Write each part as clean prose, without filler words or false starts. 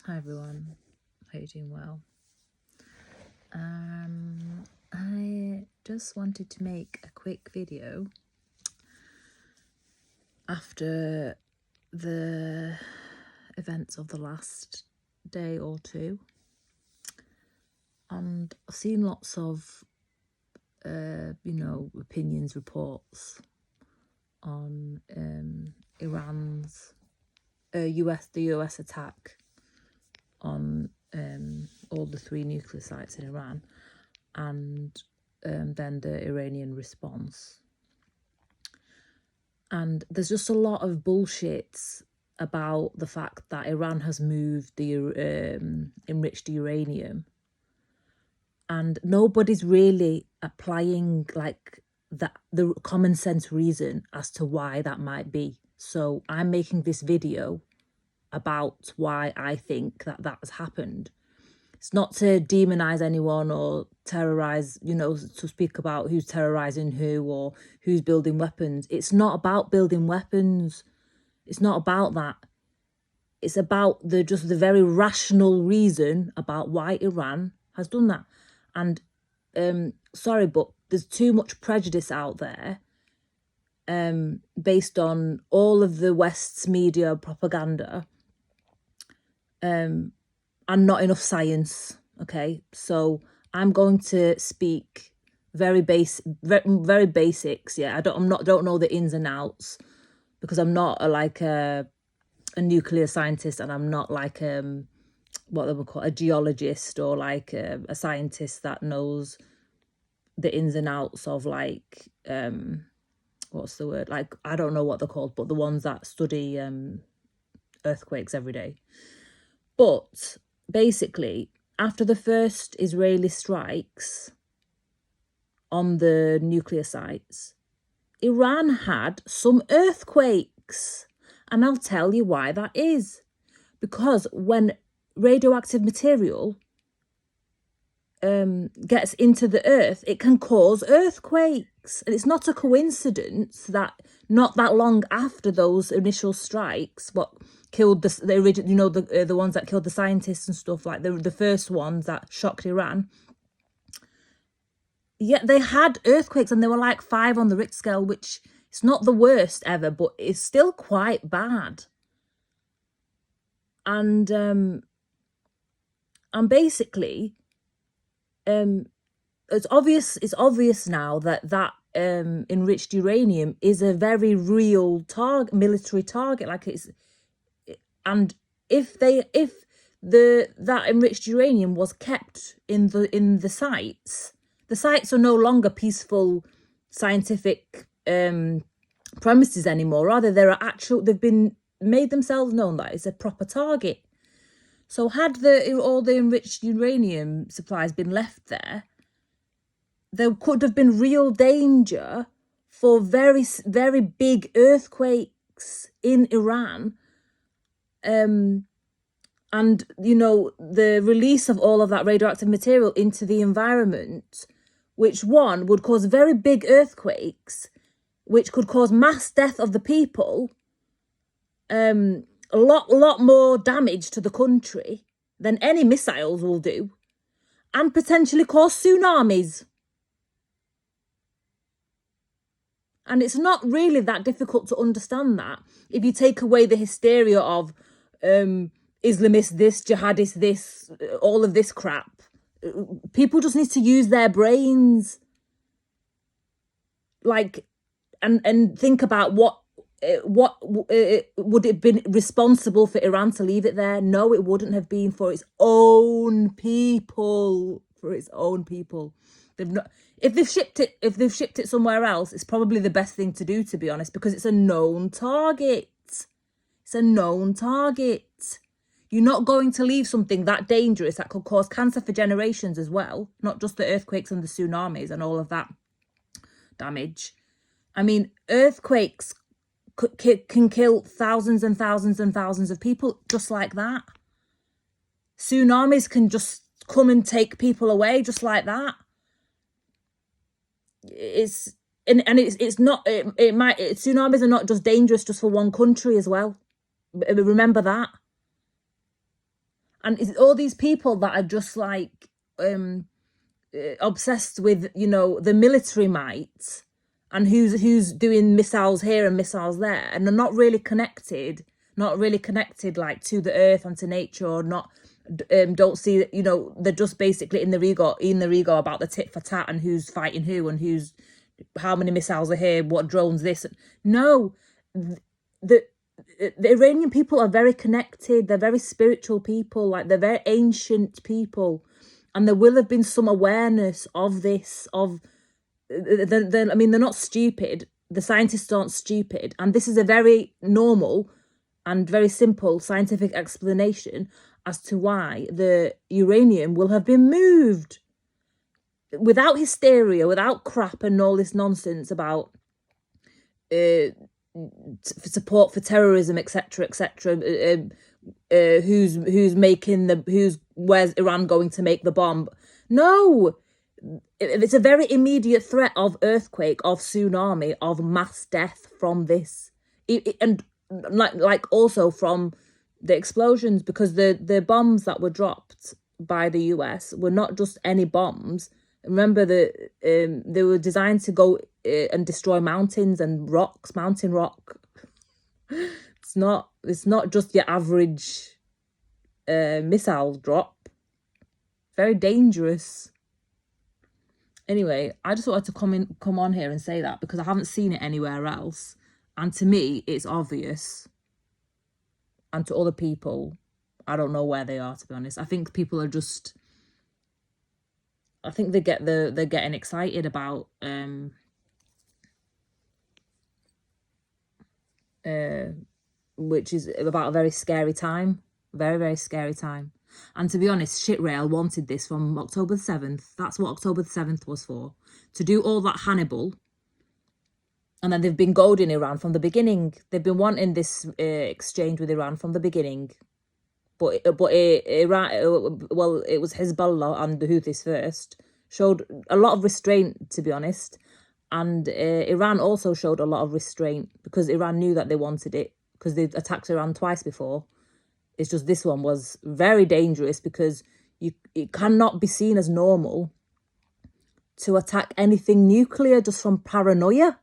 Hi everyone, hope you're doing well. I just wanted to make a quick video after the events of the last day or two, and I've seen lots of opinions, reports on Iran's the US attack on all the 3 nuclear sites in Iran, and then the Iranian response. And there's just a lot of bullshit about the fact that Iran has moved the enriched uranium, and nobody's really applying like the common sense reason as to why that might be. So I'm making this video about why I think that has happened. It's not to demonize anyone or terrorize, to speak about who's terrorizing who or who's building weapons. It's not about building weapons. It's not about that. It's about the very rational reason about why Iran has done that. And sorry, but there's too much prejudice out there based on all of the West's media propaganda, and not enough science. Okay, so I'm going to speak very basics. Yeah, I don't know the ins and outs, because I'm not a nuclear scientist, and I'm not like what they would call a geologist, or like a scientist that knows the ins and outs of like what's the word, like I don't know what they're called, but the ones that study earthquakes every day. But basically, after the first Israeli strikes on the nuclear sites, Iran had some earthquakes. And I'll tell you why that is. Because when radioactive material gets into the earth, it can cause earthquakes. And it's not a coincidence that not that long after those initial strikes, what killed the original, the ones that killed the scientists and stuff, like the first ones that shocked Iran, yeah, they had earthquakes, and they were like 5 on the Richter scale, which is not the worst ever, but it's still quite bad. And basically, it's obvious now that enriched uranium is a very real military target. Like and if that enriched uranium was kept in the sites are no longer peaceful scientific premises anymore. Rather, they've been made themselves known that it's a proper target. So had all the enriched uranium supplies been left there could have been real danger for very, very big earthquakes in Iran. And, the release of all of that radioactive material into the environment, which would cause very big earthquakes, which could cause mass death of the people, a lot more damage to the country than any missiles will do, and potentially cause tsunamis. And it's not really that difficult to understand that if you take away the hysteria of Islamists this, jihadists this, all of this crap. People just need to use their brains, like, and think about what would it have been responsible for Iran to leave it there? No, it wouldn't have been. For its own people. They've not. If they've shipped it somewhere else, it's probably the best thing to do, to be honest, because it's a known target. It's a known target. You're not going to leave something that dangerous that could cause cancer for generations as well, not just the earthquakes and the tsunamis and all of that damage. I mean, earthquakes can kill thousands and thousands and thousands of people just like that. Tsunamis can just come and take people away just like that. Tsunamis are not just dangerous just for one country as well. Remember that. And it's all these people that are just like obsessed with, you know, the military might, and who's doing missiles here and missiles there, and they're not really connected like to the earth and to nature, or not don't see, you know, they're just basically in their ego about the tit for tat and who's fighting who and who's how many missiles are here, what drones this. No, the Iranian people are very connected. They're very spiritual people, like they're very ancient people, and there will have been some awareness of this. I mean, they're not stupid. The scientists aren't stupid, and this is a very normal and very simple scientific explanation as to why the uranium will have been moved without hysteria, without crap and all this nonsense about support for terrorism, etc., etc. Where's Iran going to make the bomb? No, it's a very immediate threat of earthquake, of tsunami, of mass death from this, and like also from the explosions, because the bombs that were dropped by the US were not just any bombs. Remember that they were designed to go and destroy mountains and rocks, mountain rock. It's not just your average missile drop. Very dangerous. Anyway, I just wanted to come on here and say that because I haven't seen it anywhere else, and to me it's obvious, and to other people, I don't know where they are, to be honest. I think people are just, I think they're getting excited about which is about a very scary time, very, very scary time. And to be honest, rael wanted this from October the 7th. That's what October the 7th was for, to do all that Hannibal. And then they've been goading Iran from the beginning. They've been wanting this exchange with Iran from the beginning. But Iran, well, it was Hezbollah and the Houthis first, showed a lot of restraint, to be honest. And Iran also showed a lot of restraint because Iran knew that they wanted it, because they'd attacked Iran twice before. It's just this one was very dangerous because it cannot be seen as normal to attack anything nuclear just from paranoia.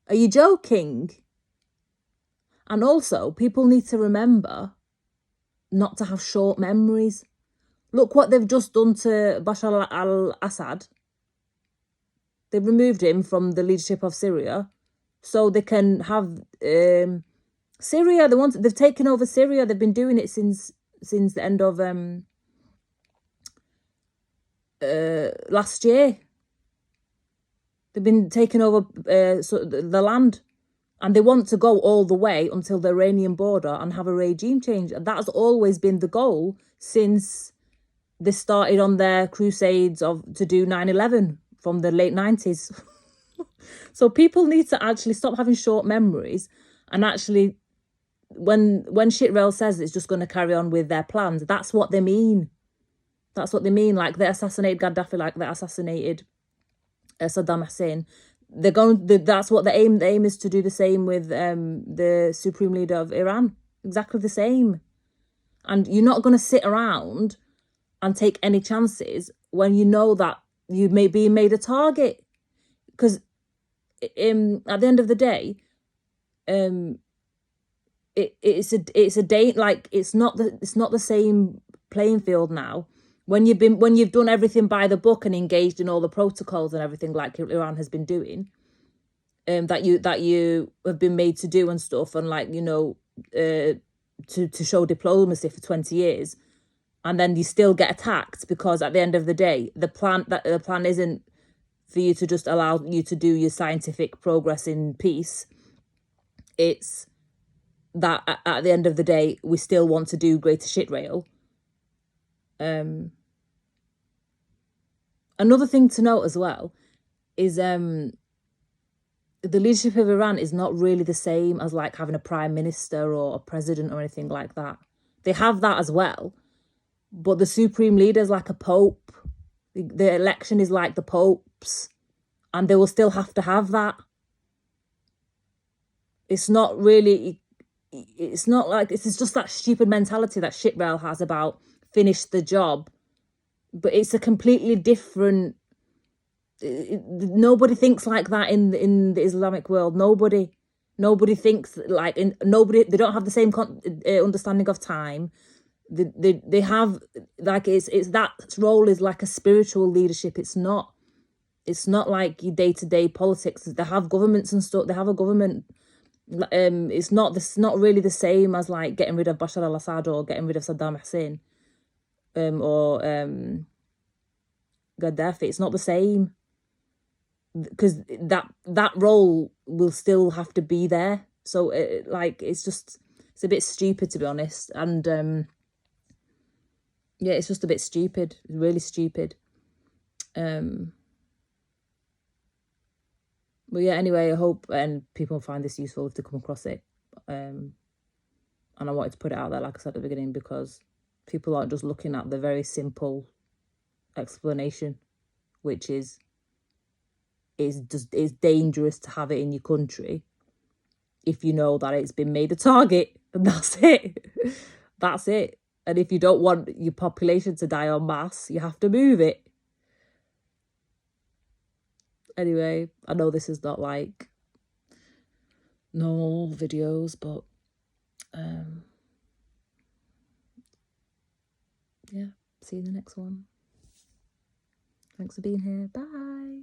Are you joking? And also, people need to remember not to have short memories. Look what they've just done to Bashar al-Assad. They've removed him from the leadership of Syria so they can have Syria. They've taken over Syria. They've been doing it since the end of last year. They've been taking over the land, and they want to go all the way until the Iranian border and have a regime change. And that's always been the goal since they started on their crusades to do 9/11 from the late 90s. So people need to actually stop having short memories, and actually, when rael says it's just going to carry on with their plans, that's what they mean. That's what they mean. Like they assassinated Gaddafi, like they assassinated Saddam Hussein. That's what the aim is, to do the same with the supreme leader of Iran. Exactly the same. And you're not going to sit around and take any chances when you know that you may be made a target. Because at the end of the day, it's a date, like it's not the same playing field now. When you've done everything by the book and engaged in all the protocols and everything like Iran has been doing, that you have been made to do and stuff, and like, you know, to show diplomacy for 20 years, and then you still get attacked, because at the end of the day, the plan isn't for you to just allow you to do your scientific progress in peace. It's that at the end of the day, we still want to do greater shit rail. Another thing to note as well is the leadership of Iran is not really the same as like having a prime minister or a president or anything like that. They have that as well, but the supreme leader is like a pope. The election is like the pope's, and they will still have to have that. It's not really, it's not like, it's just that stupid mentality that shit rael has about finish the job, but it's a completely different. Nobody thinks like that in the Islamic world. Nobody thinks like, they don't have the same understanding of time. They have, like, it's that role is like a spiritual leadership. It's not like your day-to-day politics. They have governments and stuff. They have a government. It's not really the same as like getting rid of Bashar al-Assad or getting rid of Saddam Hussein, or Gaddafi. It's not the same, because that role will still have to be there. So like, it's a bit stupid, to be honest. And yeah, it's just a bit stupid, really stupid. But yeah, anyway, I hope and people find this useful if they come across it. And I wanted to put it out there, like I said at the beginning, because people aren't just looking at the very simple explanation, which is it's dangerous to have it in your country if you know that it's been made a target, and that's it. That's it. And if you don't want your population to die en masse, you have to move it. Anyway, I know this is not like normal videos, but yeah, see you in the next one. Thanks for being here. Bye.